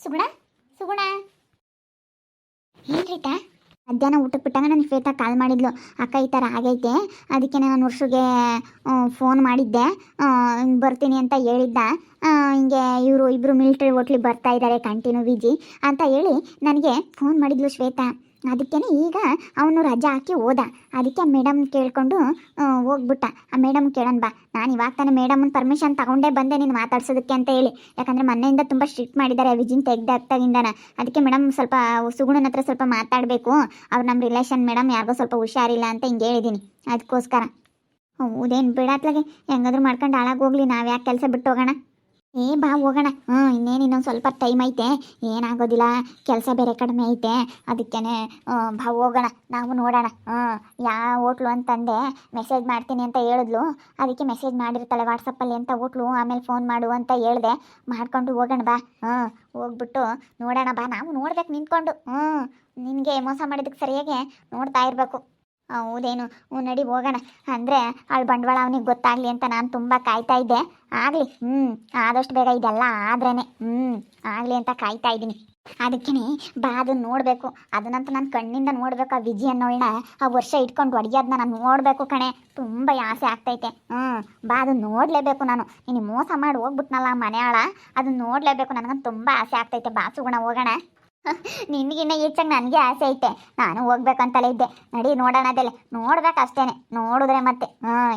ಸುಗುಣ ಸುಗುಣ ಏನ್ರಿತಾ ಮಧ್ಯಾಹ್ನ ಊಟಕ್ಕೆ ಬಿಟ್ಟಾಗ ನನಗೆ ಶ್ವೇತಾ ಕಾಲ್ ಮಾಡಿದ್ಲು. ಅಕ್ಕ ಈ ಥರ ಆಗೈತೆ, ಅದಕ್ಕೆ ನಾನು ವರ್ಷಗೆ ಫೋನ್ ಮಾಡಿದ್ದೆ, ಹಿಂಗೆ ಬರ್ತೀನಿ ಅಂತ ಹೇಳಿದ್ದ. ಹಿಂಗೆ ಇವರು ಇಬ್ಬರು ಮಿಲಿಟ್ರಿ ಹೋಟ್ಲಿಗೆ ಬರ್ತಾ ಇದ್ದಾರೆ ಕಂಟಿನ್ಯೂ ವಿಜಿ ಅಂತ ಹೇಳಿ ನನಗೆ ಫೋನ್ ಮಾಡಿದ್ಲು ಶ್ವೇತಾ. ಅದಕ್ಕೇ ಈಗ ಅವನು ರಜಾ ಹಾಕಿ ಹೋದ. ಅದಕ್ಕೆ ಮೇಡಮ್ ಕೇಳ್ಕೊಂಡು ಹೋಗ್ಬಿಟ್ಟ. ಆ ಮೇಡಮ್ ಕೇಳೋಣ ಬಾ, ನಾನು ಇವಾಗ ತಾನೇ ಮೇಡಮನ್ನ ಪರ್ಮಿಷನ್ ತಗೊಂಡೇ ಬಂದೆ ನೀನು ಮಾತಾಡ್ಸೋದಕ್ಕೆ ಅಂತ ಹೇಳಿ. ಯಾಕಂದರೆ ಮೊನ್ನೆಯಿಂದ ತುಂಬ ಸ್ಟ್ರಿಕ್ಟ್ ಮಾಡಿದ್ದಾರೆ ವಿಜಿನ್ ತೆಗ್ದಾಗ್ತಾಗಿಂದಾನ. ಅದಕ್ಕೆ ಮೇಡಮ್ ಸ್ವಲ್ಪ ಸುಗುಣನ ಹತ್ರ ಸ್ವಲ್ಪ ಮಾತಾಡಬೇಕು, ಅವ್ರು ನಮ್ಮ ರಿಲೇಷನ್ ಮೇಡಮ್ ಯಾರಿಗೋ ಸ್ವಲ್ಪ ಹುಷಾರಿಲ್ಲ ಅಂತ ಹಿಂಗೆ ಹೇಳಿದ್ದೀನಿ. ಅದಕ್ಕೋಸ್ಕರ ಹೌದೇನು ಬಿಡತ್ಲಾಗೆ ಹೆಂಗಾದ್ರೂ ಮಾಡ್ಕೊಂಡು ಹಾಳಾಗೋಗ್ಲಿ, ನಾವು ಯಾಕೆ ಕೆಲಸ ಬಿಟ್ಟು ಹೋಗೋಣ. ಬಾ ಹೋಗೋಣ. ಇನ್ನೇನು ಇನ್ನೊಂದು ಸ್ವಲ್ಪ ಟೈಮ್ ಐತೆ, ಏನಾಗೋದಿಲ್ಲ, ಕೆಲಸ ಬೇರೆ ಕಡಿಮೆ ಐತೆ. ಅದಕ್ಕೇ ಬಾ ಹೋಗೋಣ, ನಾವು ನೋಡೋಣ. ಯಾವ ಹೋಟ್ಲು ಅಂತಂದೆ ಮೆಸೇಜ್ ಮಾಡ್ತೀನಿ ಅಂತ ಹೇಳಿದ್ಲು. ಅದಕ್ಕೆ ಮೆಸೇಜ್ ಮಾಡಿರ್ತಾಳೆ ವಾಟ್ಸಪ್ಪಲ್ಲಿ ಅಂತ ಹೋಟ್ಲು, ಆಮೇಲೆ ಫೋನ್ ಮಾಡು ಅಂತ ಹೇಳಿದೆ. ಮಾಡ್ಕೊಂಡು ಹೋಗೋಣ ಬಾ. ಹೋಗ್ಬಿಟ್ಟು ನೋಡೋಣ ಬಾ, ನಾವು ನೋಡ್ಬೇಕು ನಿಂತ್ಕೊಂಡು. ನಿನಗೆ ಮೋಸ ಮಾಡಿದ್ದಕ್ಕೆ ಸರಿಯಾಗಿ ನೋಡ್ತಾ ಇರಬೇಕು. ಹೌದೇನು, ನಡಿ ಹೋಗೋಣ. ಅಂದರೆ ಅವಳು ಬಂಡವಾಳ ಅವನಿಗೆ ಗೊತ್ತಾಗಲಿ ಅಂತ ನಾನು ತುಂಬ ಕಾಯ್ತಾ ಇದ್ದೆ. ಆಗಲಿ, ಆದಷ್ಟು ಬೇಗ ಇದೆಲ್ಲ ಆದ್ರೇ ಆಗಲಿ ಅಂತ ಕಾಯ್ತಾ ಇದ್ದೀನಿ. ಅದಕ್ಕೇ ಬಾ ಅದನ್ನು ನೋಡಬೇಕು, ಅದನ್ನಂತೂ ನಾನು ಕಣ್ಣಿಂದ ನೋಡಬೇಕು. ಆ ವಿಜಿ ಅನ್ನೋಳನ್ನ ಆ ವರ್ಷ ಇಟ್ಕೊಂಡು ಹೊಡೆಯೋದನ್ನ ನಾನು ನೋಡಬೇಕು ಕಣೆ, ತುಂಬ ಆಸೆ ಆಗ್ತೈತೆ. ಬಾ ಅದನ್ನು ನೋಡಲೇಬೇಕು ನಾನು. ನೀನು ಮೋಸ ಮಾಡಿ ಹೋಗ್ಬಿಟ್ನಲ್ಲ ಮನೆಯಾಳ, ಅದನ್ನು ನೋಡಲೇಬೇಕು, ನನಗಂತೂ ತುಂಬ ಆಸೆ ಆಗ್ತೈತೆ. ಬಾ ಸುಗುಣ ಹೋಗೋಣ. ನಿನಗಿನ್ನ ಹೆಚ್ಚಾಗಿ ನನಗೆ ಆಸೆ ಐತೆ, ನಾನು ಹೋಗ್ಬೇಕಂತಲೇ ಇದ್ದೆ. ನಡಿ ನೋಡೋಣ, ಅದೆಲ್ಲ ನೋಡ್ಬೇಕು ಅಷ್ಟೇ. ನೋಡಿದ್ರೆ ಮತ್ತೆ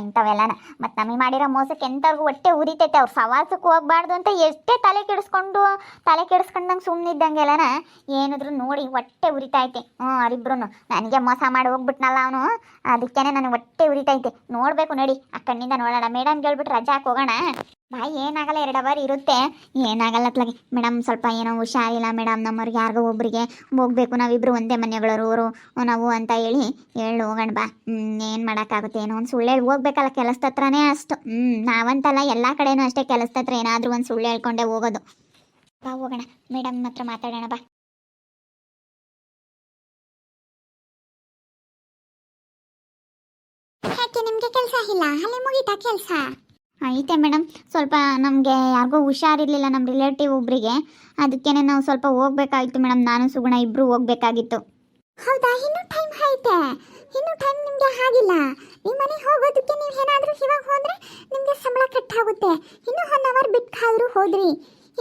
ಇಂಥವೆಲ್ಲನ ಮತ್ತು ನಮಗೆ ಮಾಡಿರೋ ಮೋಸಕ್ಕೆ ಎಂಥವ್ರಿಗೂ ಹೊಟ್ಟೆ ಉರಿತೈತೆ. ಅವ್ರು ಸವಾಸಕ್ಕೆ ಹೋಗ್ಬಾರ್ದು ಅಂತ ಎಷ್ಟೇ ತಲೆ ಕೆಡಿಸ್ಕೊಂಡಂಗೆ ಸುಮ್ಮನಿದ್ದಂಗೆಲ್ಲನ ಏನಿದ್ರು ನೋಡಿ ಹೊಟ್ಟೆ ಉರಿತೈತೆ. ಅವರಿಬ್ರು ನನಗೆ ಮೋಸ ಮಾಡಿ ಹೋಗ್ಬಿಟ್ನಲ್ಲ ಅವನು, ಅದಕ್ಕೇ ನನಗೆ ಹೊಟ್ಟೆ ಉರಿತೈತೆ. ನೋಡಬೇಕು, ನಡಿ ಆ ಕಣ್ಣಿಂದ ನೋಡೋಣ. ಮೇಡಮ್ಗೆ ಹೇಳ್ಬಿಟ್ಟು ರಜಾ ಹೋಗೋಣ. ಬಾಯ್ ಏನಾಗಲ್ಲ, 2 ಅವರ್ ಇರುತ್ತೆ, ಏನಾಗಲ್ಲ ಅತ್ಲಾಗೆ. ಮೇಡಮ್ ಸ್ವಲ್ಪ ಏನೋ ಹುಷಾರಿಲ್ಲ ಮೇಡಮ್, ನಮ್ಮವ್ರಿಗೆ ಯಾರಿಗೋ ಒಬ್ರಿಗೆ ಹೋಗ್ಬೇಕು, ನಾವಿಬ್ರು ಒಂದೇ ಮನೆಗಳವರು ನಾವು ಅಂತ ಹೇಳಿ ಹೋಗೋಣ ಬಾ. ಏನು ಮಾಡೋಕ್ಕಾಗುತ್ತೆ, ಏನೋ ಒಂದು ಸುಳ್ಳು ಹೇಳಿ ಹೋಗ್ಬೇಕಲ್ಲ, ಕೆಲಸದ ಹತ್ರನೇ ಅಷ್ಟು. ನಾವಂತಲ್ಲ, ಎಲ್ಲ ಕಡೆನೂ ಅಷ್ಟೇ, ಕೆಲಸದ ಹತ್ರ ಏನಾದರೂ ಒಂದು ಸುಳ್ಳು ಹೇಳ್ಕೊಂಡೇ ಹೋಗೋದು. ಬಾ ಹೋಗೋಣ, ಮೇಡಮ್ ಹತ್ರ ಮಾತಾಡೋಣ ಬಾ. ಯಾಕೆ ನಿಮಗೆ ಕೆಲಸ ಇಲ್ಲ? ಅಲ್ಲಿ ಮುಗೀತಾ ಕೆಲಸ? ಐತೆ ಮೇಡಮ್, ಸ್ವಲ್ಪ ನಮಗೆ ಯಾರಿಗೋ ಹುಷಾರಿರಲಿಲ್ಲ ನಮ್ಮ ರಿಲೇಟಿವ್ ಒಬ್ಬರಿಗೆ, ಅದಕ್ಕೇ ನಾವು ಸ್ವಲ್ಪ ಹೋಗ್ಬೇಕಾಗಿತ್ತು ಮೇಡಮ್. ನಾನು ಸುಗುಣ ಇಬ್ಬರು ಹೋಗ್ಬೇಕಾಗಿತ್ತು. ಹೌದಾ, ಇನ್ನೂ ಟೈಮ್ ಐತೆ? ಇನ್ನೂ ಟೈಮ್ ನಿಮಗೆ ಆಗಿಲ್ಲ? ನಿಮ್ಮ ಮನೆಗೆ ಹೋಗೋದಕ್ಕೆ ನೀವು ಏನಾದರೂ ಇವಾಗ ಹೋದರೆ ನಿಮಗೆ ಸಂಬಳ ಕಟ್ಟಾಗುತ್ತೆ. ಇನ್ನೂ 1 ಅವರ್ ಬಿಟ್ಟು ಹೋದ್ರಿ,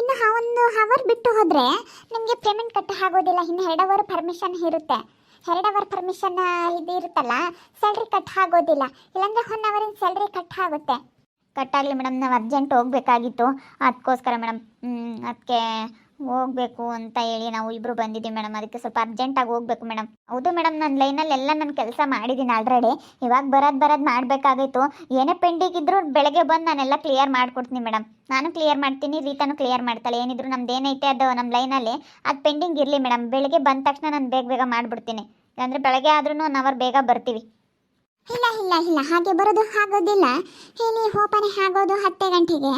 ಇನ್ನು 1 ಅವರ್ ಬಿಟ್ಟು ಹೋದರೆ ನಿಮಗೆ ಪೇಮೆಂಟ್ ಕಟ್ಟ ಆಗೋದಿಲ್ಲ. ಇನ್ನು 2 ಅವರ್ ಪರ್ಮಿಷನ್ ಇರುತ್ತೆ. 2 ಅವರ್ ಪರ್ಮಿಷನ್ ಇದು ಇರುತ್ತಲ್ಲ, ಸ್ಯಾಲ್ರಿ ಕಟ್ ಆಗೋದಿಲ್ಲ. ಇಲ್ಲಾಂದರೆ 1 ಅವರಿನ ಸ್ಯಾಲ್ರಿ ಕಟ್ ಆಗುತ್ತೆ. ಕಟ್ಟಾಗಲಿ ಮೇಡಮ್, ನಾವು ಅರ್ಜೆಂಟ್ ಹೋಗಬೇಕಾಗಿತ್ತು, ಅದಕ್ಕೋಸ್ಕರ ಮೇಡಮ್. ಅದಕ್ಕೆ ಹೋಗಬೇಕು ಅಂತ ಹೇಳಿ ನಾವು ಇಬ್ಬರು ಬಂದಿದ್ದೀವಿ ಮೇಡಮ್. ಅದಕ್ಕೆ ಸ್ವಲ್ಪ ಅರ್ಜೆಂಟಾಗಿ ಹೋಗಬೇಕು ಮೇಡಮ್. ಹೌದು ಮೇಡಮ್, ನನ್ನ ಲೈನಲ್ಲೆಲ್ಲ ನಾನು ಕೆಲಸ ಮಾಡಿದ್ದೀನಿ ಆಲ್ರೆಡಿ. ಇವಾಗ ಬರೋದು ಮಾಡಬೇಕಾಗಿತ್ತು. ಏನೇ ಪೆಂಡಿಂಗ್ ಇದ್ದರೂ ಬೆಳಗ್ಗೆ ಬಂದು ನಾನೆಲ್ಲ ಕ್ಲಿಯರ್ ಮಾಡಿಕೊಡ್ತೀನಿ ಮೇಡಮ್. ನಾನು ಕ್ಲಿಯರ್ ಮಾಡ್ತೀನಿ, ರೀತಾನು ಕ್ಲಿಯರ್ ಮಾಡ್ತಾಳೆ. ಏನಿದ್ರು ನಮ್ದು ಏನೈತೆ ಅದು ನಮ್ಮ ಲೈನಲ್ಲಿ ಅದು ಪೆಂಡಿಂಗ್ ಇರಲಿ ಮೇಡಮ್. ಬೆಳಗ್ಗೆ ಬಂದ ತಕ್ಷಣ ನಾನು ಬೇಗ ಮಾಡಿಬಿಡ್ತೀನಿ. ಇಲ್ಲಾಂದರೆ ಬೆಳಗ್ಗೆ ಆದ್ರೂ 1 ಅವರ್ ಬೇಗ ಬರ್ತೀವಿ. ಇಲ್ಲ ಇಲ್ಲ ಇಲ್ಲ, ಹಾಗೆ ಬರೋದು ಆಗೋದಿಲ್ಲ. ಇಲ್ಲಿ ಓಪನ್ ಆಗೋದು 10 ಗಂಟೆಗೆ.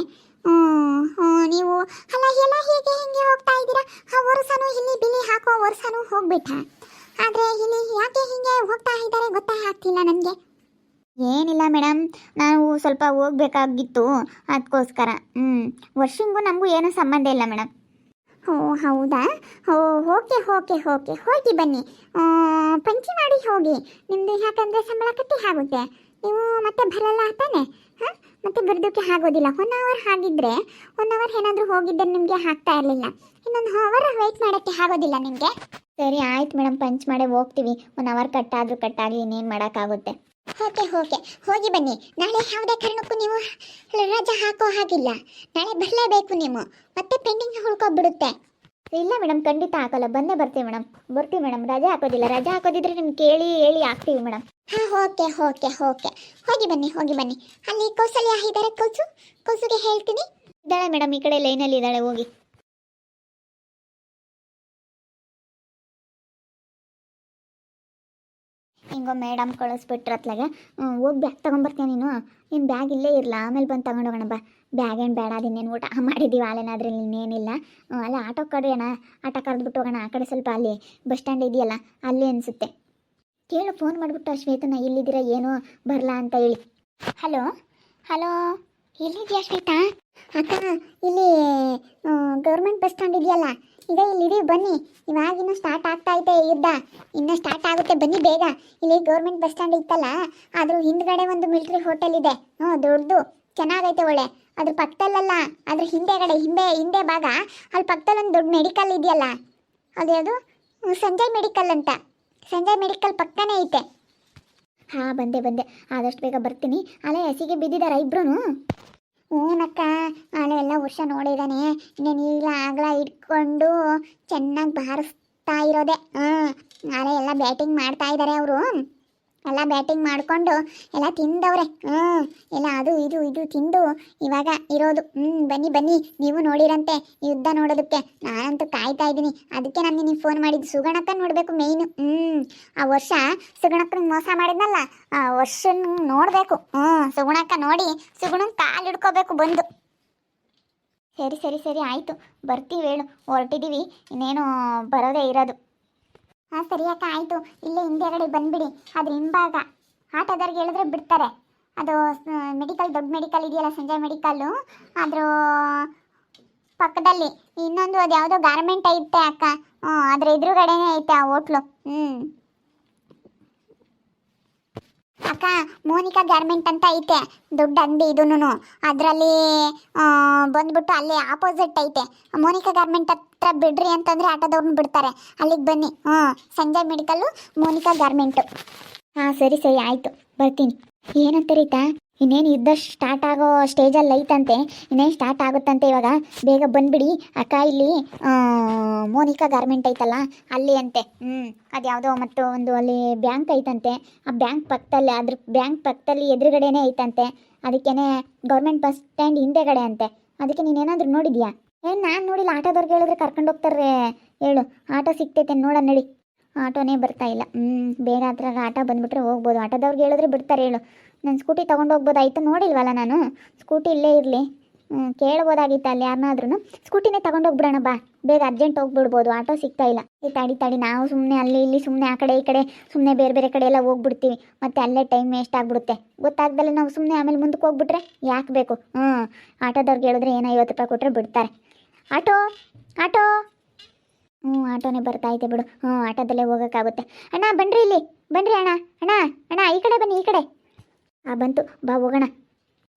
ನೀವು ಅಲ್ಲ ಎಲ್ಲ ಹೀಗೆ ಹಿಂಗೆ ಹೋಗ್ತಾ ಇದ್ದೀರಾ? ಆ ವರ್ಷನೂ ಇಲ್ಲಿ ಬಿಲಿ ಹಾಕೋ ವರ್ಷನೂ ಹೋಗ್ಬಿಟ್ಟ. ಆದರೆ ಇಲ್ಲಿ ಯಾಕೆ ಹಿಂಗೆ ಹೋಗ್ತಾ ಇದ್ದಾರೆ ಗೊತ್ತಾಗ್ತಿಲ್ಲ ನನಗೆ. ಏನಿಲ್ಲ ಮೇಡಮ್, ನಾವು ಸ್ವಲ್ಪ ಹೋಗ್ಬೇಕಾಗಿತ್ತು, ಅದಕ್ಕೋಸ್ಕರ. ವರ್ಷಿಂಗೂ ನಮಗೂ ಏನೂ ಸಂಬಂಧ ಇಲ್ಲ ಮೇಡಮ್. ಹೌದಾ? ಓಕೆ ಹೋಗಿ ಬನ್ನಿ. ಪಂಚಿ ಮಾಡಿ ಹೋಗಿ, ನಿಮ್ಮದು ಯಾಕಂದರೆ ಸಂಬಳ ಕಟ್ಟಿ ಆಗುತ್ತೆ. ನೀವು ಮತ್ತೆ ಬರಲ್ಲ ತಾನೆ? ಮತ್ತೆ ಬರೋದಕ್ಕೆ ಆಗೋದಿಲ್ಲ. 1 ಅವರ್ ಆಗಿದ್ದರೆ 1 ಅವರ್ ಏನಾದರೂ ಹೋಗಿದ್ದರೆ ನಿಮಗೆ ಆಗ್ತಾ ಇರಲಿಲ್ಲ. ಇನ್ನೊಂದು ಅವರ್ ವೆಯ್ಟ್ ಮಾಡೋಕ್ಕೆ ಆಗೋದಿಲ್ಲ ನಿಮಗೆ. ಸರಿ ಆಯ್ತು ಮೇಡಮ್, ಪಂಚ್ ಮಾಡೇ ಹೋಗ್ತೀವಿ. 1 ಅವರ್ ಕಟ್ಟಾದರೂ ಕಟ್ಟಾಗಲಿ, ಇನ್ನೇನು ಮಾಡೋಕ್ಕಾಗುತ್ತೆ. ಓಕೆ ಹೋಗಿ ಬನ್ನಿ. ನಾಳೆ ಯಾವುದೇ ಕಾರಣಕ್ಕೂ ನೀವು ರಜಾ ಹಾಕೋ ಹಾಗಿಲ್ಲ. ನಾಳೆ ಬರಲೇಬೇಕು ನೀವು, ಮತ್ತೆ ಪೆಂಡಿಂಗ್ ಉಳ್ಕೊಬಿಡುತ್ತೆ. ಇಲ್ಲ ಮೇಡಮ್, ಖಂಡಿತ ಹಾಕೋಲ್ಲ, ಬಂದೇ ಬರ್ತೀವಿ ಮೇಡಮ್. ರಜೆ ಹಾಕೋದಿಲ್ಲ. ರಜೆ ಹಾಕೋದಿದ್ರೆ ನಿಮ್ಗೆ ಹೇಳಿ ಹಾಕ್ತೀವಿ ಮೇಡಮ್. ಓಕೆ ಹೋಗಿ ಬನ್ನಿ. ಅಲ್ಲಿ ಕೌಸಲ್ಯ ಇದ್ದಾರೆ, ಕೌಸುಗೆ ಹೇಳ್ತೀನಿ. ಇದ್ದಾಳೆ ಮೇಡಮ್, ಈ ಕಡೆ ಲೈನಲ್ಲಿ ಇದ್ದಾಳೆ, ಹೋಗಿ. ಹಿಂಗೋ ಮೇಡಮ್ ಕಳಿಸ್ಬಿಟ್ರತ್ಲಾಗೆ. ಹೋಗಿ ಬ್ಯಾಗ್ ತೊಗೊಂಬರ್ತೀನಿ. ನಿನ್ನ ಬ್ಯಾಗ್ ಇಲ್ಲೇ ಇರಲ್ಲ, ಆಮೇಲೆ ಬಂದು ತಗೊಂಡೋಗೋಣ ಬಾ. ಬ್ಯಾಗ್ ಏನು ಬೇಡ, ಅದಿನ್ನೇನು ಊಟ ಮಾಡಿದ್ದೀವಿ ಅಲ್ಲೇನಾದ್ರೂ ಇನ್ನೇನಿಲ್ಲ. ಅಲ್ಲೇ ಆಟೋ ಕರೆದ್ಬಿಟ್ಟು ಹೋಗೋಣ. ಆ ಕಡೆ ಸ್ವಲ್ಪ ಅಲ್ಲಿ ಬಸ್ ಸ್ಟ್ಯಾಂಡ್ ಇದೆಯಲ್ಲ, ಅಲ್ಲಿ ಅನಿಸುತ್ತೆ. ಕೇಳು, ಫೋನ್ ಮಾಡಿಬಿಟ್ಟು ಶ್ವೇತನ, ಇಲ್ಲಿದ್ದೀರಾ ಏನೋ ಬರಲ್ಲ ಅಂತ ಹೇಳಿ. ಹಲೋ ಎಲ್ಲಿದ್ಯಾ ಶ್ವೇತಾ? ಅಕ್ಕ, ಇಲ್ಲಿ ಗೌರ್ಮೆಂಟ್ ಬಸ್ ಸ್ಟ್ಯಾಂಡ್ ಇದೆಯಲ್ಲ, ಇಲ್ಲಿದೆ ಬನ್ನಿ. ಇವಾಗಿನ್ನೂ ಸ್ಟಾರ್ಟ್ ಆಗ್ತಾ ಐತೆ ಯುದ್ಧ, ಇನ್ನೂ ಸ್ಟಾರ್ಟ್ ಆಗುತ್ತೆ ಬನ್ನಿ ಬೇಗ. ಇಲ್ಲಿ ಗೌರ್ಮೆಂಟ್ ಬಸ್ ಸ್ಟ್ಯಾಂಡ್ ಇತ್ತಲ್ಲ, ಅದ್ರ ಹಿಂದ್ಗಡೆ ಒಂದು ಮಿಲಿಟರಿ ಹೋಟೆಲ್ ಇದೆ. ದೊಡ್ಡದು, ಚೆನ್ನಾಗೈತೆ ಒಳ್ಳೆ. ಅದ್ರ ಪಕ್ಕದಲ್ಲ, ಅದ್ರ ಹಿಂದೆಗಡೆ ಹಿಂದೆ ಭಾಗ, ಅಲ್ಲಿ ಪಕ್ಕದಲ್ಲಿ ಒಂದು ದೊಡ್ಡ ಮೆಡಿಕಲ್ ಇದೆಯಲ್ಲ, ಅದ್ಯಾವುದು ಸಂಜಯ್ ಮೆಡಿಕಲ್ ಅಂತ. ಸಂಜಯ್ ಮೆಡಿಕಲ್ ಪಕ್ಕನೇ ಐತೆ. ಹಾಂ, ಬಂದೆ. ಆದಷ್ಟು ಬೇಗ ಬರ್ತೀನಿ. ಅಲ್ಲೇ ಹಸಿಗೆ ಬಿದ್ದಿದ್ದಾರ ಇಬ್ರು? ಹ್ಞೂನಕ್ಕ, ಅಲ್ಲೇ ಎಲ್ಲ ವರ್ಷ ನೋಡಿದಾನೆ. ಇನ್ನೇನು ಈಗ ಆಗಲ ಇಟ್ಕೊಂಡು ಚೆನ್ನಾಗಿ ಬಾರಿಸ್ತಾ ಇರೋದೆ. ಅಲ್ಲೇ ಎಲ್ಲ ಬ್ಯಾಟಿಂಗ್ ಮಾಡ್ತಾ ಇದ್ದಾರೆ ಅವರು. ಎಲ್ಲ ಬ್ಯಾಟಿಂಗ್ ಮಾಡಿಕೊಂಡು ಎಲ್ಲ ತಿಂದವ್ರೆ. ಎಲ್ಲ ಅದು ಇದು ತಿಂದು ಇವಾಗ ಇರೋದು. ಬನ್ನಿ, ನೀವು ನೋಡಿರಂತೆ ಯುದ್ಧ ನೋಡೋದಕ್ಕೆ. ನಾನಂತೂ ಕಾಯ್ತಾ ಇದ್ದೀನಿ. ಅದಕ್ಕೆ ನಾನು ನಿನಗೆ ಫೋನ್ ಮಾಡಿದ್ದು. ಸುಗಣಕ್ಕ ನೋಡಬೇಕು ಮೇಯ್ನು. ಆ ವರ್ಷ ಸುಗಣಕ್ಕನ ಮೋಸ ಮಾಡಿದ್ನಲ್ಲ, ಆ ವರ್ಷನ ನೋಡಬೇಕು. ಸುಗುಣಕ್ಕ ನೋಡಿ ಸುಗುಣನ ಕಾಲು ಹಿಡ್ಕೋಬೇಕು ಬಂದು. ಸರಿ ಆಯಿತು, ಬರ್ತೀವಿ ಹೇಳು. ಹೊರಟಿದ್ದೀವಿ, ಇನ್ನೇನು ಬರೋದೇ ಇರೋದು. ಹಾಂ, ಸರಿ ಅಕ್ಕ, ಆಯಿತು. ಇಲ್ಲೇ ಹಿಂದೆಗಡೆ ಬಂದುಬಿಡಿ. ಅದ್ರ ಹಿಂಭಾಗ ಆಟೋದವ್ರಿಗೆ ಹೇಳಿದ್ರೆ ಬಿಡ್ತಾರೆ. ಅದು ಮೆಡಿಕಲ್, ದೊಡ್ಡ ಮೆಡಿಕಲ್ ಇದೆಯಲ್ಲ, ಸಂಜಯ್ ಮೆಡಿಕಲ್ಲು, ಅದ್ರ ಪಕ್ಕದಲ್ಲಿ ಇನ್ನೊಂದು ಅದು ಯಾವುದೋ ಗಾರ್ಮೆಂಟ್ ಐತೆ ಅಕ್ಕ. ಅದ್ರ ಎದುರುಗಡೆನೇ ಐತೆ ಆ ಹೋಟ್ಲು. ಅಕ್ಕ, ಮೋನಿಕಾ ಗಾರ್ಮೆಂಟ್ ಅಂತ ಐತೆ, ದೊಡ್ಡ ಅಂಗಡಿ ಇದೂನು. ಅದರಲ್ಲಿ ಬಂದ್ಬಿಟ್ಟು ಅಲ್ಲಿ ಆಪೋಸಿಟ್ ಐತೆ. ಮೋನಿಕಾ ಗಾರ್ಮೆಂಟ್ ಹತ್ರ ಬಿಡ್ರಿ ಅಂತಂದರೆ ಆಟೋದವ್ರನ್ನ ಬಿಡ್ತಾರೆ. ಅಲ್ಲಿಗೆ ಬನ್ನಿ. ಸಂಜಯ್ ಮೆಡಿಕಲ್ಲು, ಮೋನಿಕಾ ಗಾರ್ಮೆಂಟು. ಹಾಂ, ಸರಿ ಆಯಿತು, ಬರ್ತೀನಿ. ಏನಂತ ರೀತಾ, ಇನ್ನೇನು ಯುದ್ಧ ಸ್ಟಾರ್ಟ್ ಆಗೋ ಸ್ಟೇಜಲ್ಲಿ ಐತಂತೆ. ಇನ್ನೇನು ಸ್ಟಾರ್ಟ್ ಆಗುತ್ತಂತೆ ಇವಾಗ. ಬೇಗ ಬಂದುಬಿಡಿ ಅಕ್ಕ. ಇಲ್ಲಿ ಮೋನಿಕಾ ಗಾರ್ಮೆಂಟ್ ಐತಲ್ಲ, ಅಲ್ಲಿ ಅಂತೆ. ಅದು ಯಾವುದೋ ಮತ್ತು ಒಂದು ಅಲ್ಲಿ ಬ್ಯಾಂಕ್ ಐತಂತೆ. ಆ ಬ್ಯಾಂಕ್ ಪಕ್ಕದಲ್ಲಿ, ಅದ್ರ ಬ್ಯಾಂಕ್ ಪಕ್ಕದಲ್ಲಿ ಎದುರುಗಡೆನೇ ಐತಂತೆ. ಅದಕ್ಕೇ ಗೌರ್ಮೆಂಟ್ ಬಸ್ ಸ್ಟ್ಯಾಂಡ್ ಹಿಂದೆಗಡೆ ಅಂತೆ. ಅದಕ್ಕೆ ನೀನೇನಾದರೂ ನೋಡಿದ್ಯಾ? ನಾನು ನೋಡಿಲ್ಲ. ಆಟೋದವ್ರಿಗೆ ಹೇಳಿದ್ರೆ ಕರ್ಕೊಂಡು ಹೋಗ್ತಾರೆ ಹೇಳು. ಆಟೋ ಸಿಗ್ತೈತೆ ನೋಡ ನಡಿ. ಆಟೋನೇ ಬರ್ತಾ ಇಲ್ಲ. ಬೇಗ ಹತ್ರ ಆಟೋ ಬಂದುಬಿಟ್ರೆ ಹೋಗ್ಬೋದು. ಆಟೋದವ್ರಿಗೆ ಹೇಳಿದ್ರೆ ಬಿಡ್ತಾರೆ ಹೇಳು. ನಾನು ಸ್ಕೂಟಿ ತೊಗೊಂಡು ಹೋಗ್ಬೋದಾಯ್ತು, ನೋಡಿಲ್ವಲ್ಲ ನಾನು. ಸ್ಕೂಟಿ ಇಲ್ಲೇ ಇರಲಿ, ಕೇಳ್ಬೋದಾಗಿತ್ತು ಅಲ್ಲಿ ಯಾರನ್ನಾದ್ರೂ. ಸ್ಕೂಟಿನೇ ತೊಗೊಂಡೋಗ್ಬಿಡೋಣ ಬಾ, ಬೇಗ ಅರ್ಜೆಂಟ್ ಹೋಗ್ಬಿಡ್ಬೋದು. ಆಟೋ ಸಿಗ್ತಾ ಇಲ್ಲ. ತಡಿ, ನಾವು ಸುಮ್ಮನೆ ಅಲ್ಲಿ ಇಲ್ಲಿ ಸುಮ್ಮನೆ ಆ ಕಡೆ ಈ ಕಡೆ ಸುಮ್ಮನೆ ಬೇರೆ ಕಡೆ ಎಲ್ಲ ಹೋಗ್ಬಿಡ್ತೀವಿ. ಮತ್ತು ಅಲ್ಲೇ ಟೈಮ್ ವೇಸ್ಟ್ ಆಗಿಬಿಡುತ್ತೆ. ಗೊತ್ತಾಗ್ದಲ್ಲೇ ನಾವು ಸುಮ್ಮನೆ ಆಮೇಲೆ ಮುಂದಕ್ಕೆ ಹೋಗ್ಬಿಟ್ರೆ ಯಾಕೆ ಬೇಕು? ಆಟೋದವ್ರಿಗೆ ಹೇಳಿದ್ರೆ ಏನೋ 50 ರೂಪಾಯಿ ಕೊಟ್ಟರೆ ಬಿಡ್ತಾರೆ. ಆಟೋ ಆಟೋನೇ ಬರ್ತಾ ಐತೆ ಬಿಡು. ಆಟೋದಲ್ಲೇ ಹೋಗೋಕ್ಕಾಗುತ್ತೆ. ಅಣ್ಣ ಬನ್ನಿರಿ, ಇಲ್ಲಿ ಬನ್ನಿರಿ ಅಣ್ಣ ಈ ಕಡೆ ಬನ್ನಿ, ಈ ಕಡೆ. ಬಂತು, ಬಾ ಹೋಗೋಣ.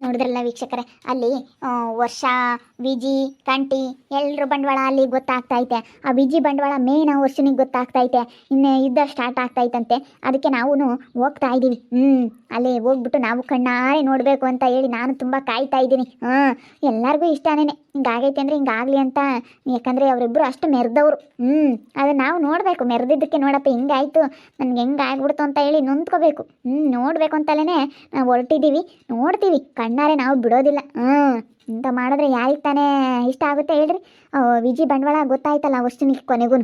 ನೋಡಿದ್ರಲ್ಲ ವೀಕ್ಷಕರೇ, ಅಲ್ಲಿ ವರ್ಷ, ವಿಜಿ, ಕಂಟಿ ಎಲ್ಲರೂ ಬಂಡವಾಳ ಅಲ್ಲಿ ಗೊತ್ತಾಗ್ತೈತೆ. ಆ ವಿಜಿ ಬಂಡವಾಳ ಮೇನ್ ವರ್ಷನಿಗೆ ಗೊತ್ತಾಗ್ತೈತೆ. ಇನ್ನು ಯುದ್ಧ ಸ್ಟಾರ್ಟ್ ಆಗ್ತೈತಂತೆ. ಅದಕ್ಕೆ ನಾವು ಹೋಗ್ತಾ ಇದ್ದೀವಿ. ಅಲ್ಲಿ ಹೋಗ್ಬಿಟ್ಟು ನಾವು ಕಣ್ಣಾರೆ ನೋಡಬೇಕು ಅಂತ ಹೇಳಿ ನಾನು ತುಂಬ ಕಾಯ್ತಾ ಇದ್ದೀನಿ. ಎಲ್ಲರಿಗೂ ಇಷ್ಟನೇ ಹಿಂಗಾಗೈತೆ ಅಂದರೆ ಹಿಂಗಾಗಲಿ ಅಂತ. ಯಾಕಂದರೆ ಅವರಿಬ್ಬರು ಅಷ್ಟು ಮೆರೆದವರು. ಅದು ನಾವು ನೋಡಬೇಕು. ಮೆರೆದಿದ್ದಕ್ಕೆ ನೋಡಪ್ಪ ಹಿಂಗಾಯಿತು, ನನಗೆ ಹೆಂಗೆ ಆಗ್ಬಿಡ್ತು ಅಂತ ಹೇಳಿ ನೊಂದ್ಕೋಬೇಕು. ನೋಡಬೇಕು ಅಂತಲೇ ನಾವು ಹೊರಟಿದ್ದೀವಿ. ನೋಡ್ತೀವಿ ಕಣ್ಣಾರೆ, ನಾವು ಬಿಡೋದಿಲ್ಲ. ಇಂಥ ಮಾಡಿದ್ರೆ ಯಾರಿಗೆ ತಾನೇ ಇಷ್ಟ ಆಗುತ್ತೆ ಹೇಳ್ರಿ. ವಿಜಿ ಬಂಡವಾಳ ಗೊತ್ತಾಯ್ತಲ್ಲ ವರ್ಷನಿಗೆ ಕೊನೆಗೂ.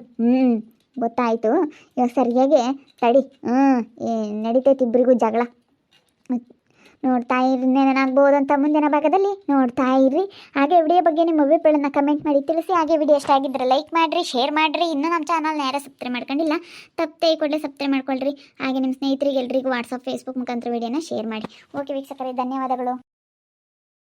ಗೊತ್ತಾಯಿತು. ಇವಾಗ ಸರಿಯಾಗಿ ತಡಿ. ನಡೀತೈತಿ ಇಬ್ಬರಿಗೂ ಜಗಳ. ನೋಡ್ತಾ ಇರ್ರಿ, ಏನಾಗ್ಬೋದು ಅಂತ ಮುಂದಿನ ಭಾಗದಲ್ಲಿ ನೋಡ್ತಾ ಇರ್ರಿ. ಹಾಗೆ ವಿಡಿಯೋ ಬಗ್ಗೆ ನಿಮ್ಮ ಅಭಿಪ್ರಾಯನ ಕಮೆಂಟ್ ಮಾಡಿ ತಿಳಿಸಿ. ಹಾಗೆ ವಿಡಿಯೋ ಇಷ್ಟ ಆಗಿದ್ದರೆ ಲೈಕ್ ಮಾಡಿರಿ, ಶೇರ್ ಮಾಡಿರಿ. ಇನ್ನೂ ನಮ್ಮ ಚಾನಲ್ನ ಯಾರು ಸಬ್ಸ್ಕ್ರೈಬ್ ಮಾಡ್ಕೊಂಡಿಲ್ಲ, ತಪ್ಪೇ ಕೂಡಲೇ ಸಬ್ಸ್ಕ್ರೈಬ್ ಮಾಡ್ಕೊಳ್ರಿ. ಹಾಗೆ ನಿಮ್ಮ ಸ್ನೇಹಿತರಿಗೆ ಎಲ್ರಿಗೂ ವಾಟ್ಸಪ್, ಫೇಸ್ಬುಕ್ ಮುಖಾಂತರ ವಿಡಿಯೋನ ಶೇರ್ ಮಾಡಿ. ಓಕೆ ವೀಕ್ಷಕರೇ, ಧನ್ಯವಾದಗಳು.